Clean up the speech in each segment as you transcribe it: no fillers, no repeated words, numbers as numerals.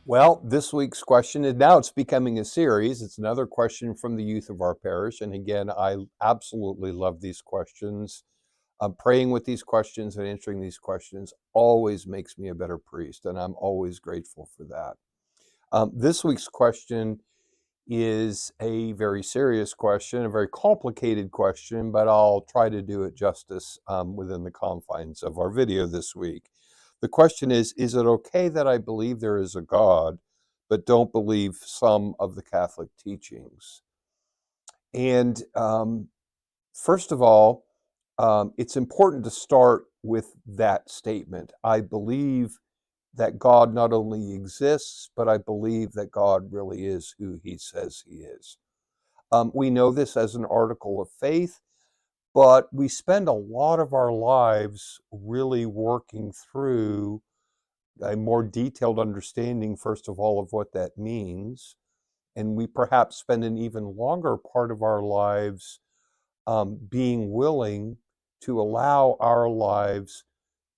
Well, this week's question, and now it's becoming a series. It's another question from the youth of our parish. And again, I absolutely love these questions. Praying with these questions and answering these questions always makes me a better priest, and I'm always grateful for that. This week's question is a very serious question, a very complicated question, but I'll try to do it justice within the confines of our video this week. The question is it okay that I believe there is a God, but don't believe some of the Catholic teachings? And first of all, it's important to start with that statement. I believe that God not only exists, but I believe that God really is who he says he is. We know this as an article of faith, but we spend a lot of our lives really working through a more detailed understanding, first of all, of what that means. And we perhaps spend an even longer part of our lives being willing to allow our lives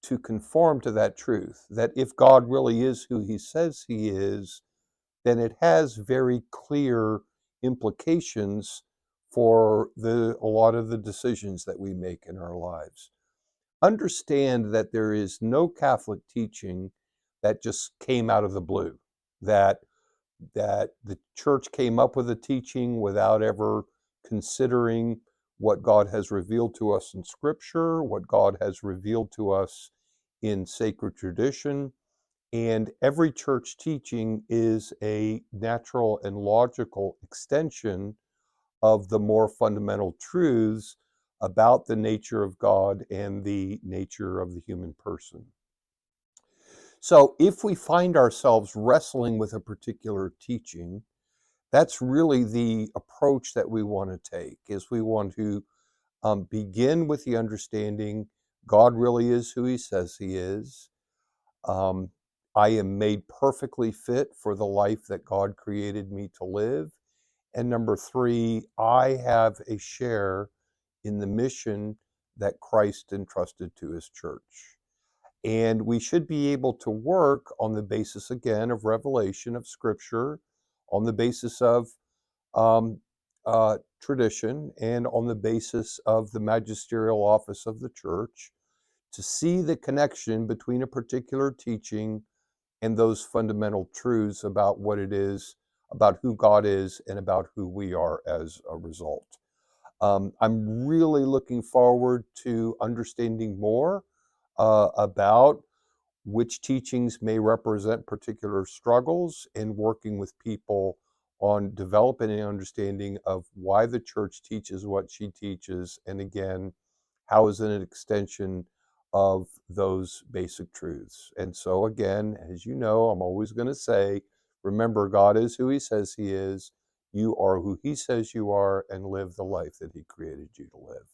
to conform to that truth, that if God really is who he says he is, then it has very clear implications for a lot of the decisions that we make in our lives. Understand that there is no Catholic teaching that just came out of the blue, that the church came up with a teaching without ever considering what God has revealed to us in Scripture, what God has revealed to us in sacred tradition. And every church teaching is a natural and logical extension of the more fundamental truths about the nature of God and the nature of the human person. So if we find ourselves wrestling with a particular teaching, that's really the approach that we want to take, is we want to begin with the understanding God really is who he says he is. Um, I am made perfectly fit for the life that God created me to live. And number three, I have a share in the mission that Christ entrusted to his church. And we should be able to work on the basis, again, of revelation of Scripture, on the basis of um, tradition, and on the basis of the magisterial office of the church to see the connection between a particular teaching and those fundamental truths about what it is, about who God is, and about who we are as a result. I'm really looking forward to understanding more about which teachings may represent particular struggles and working with people on developing an understanding of why the church teaches what she teaches, and again, how is it an extension of those basic truths. And so again, as you know, I'm always going to say, remember, God is who he says he is. You are who he says you are, and live the life that he created you to live.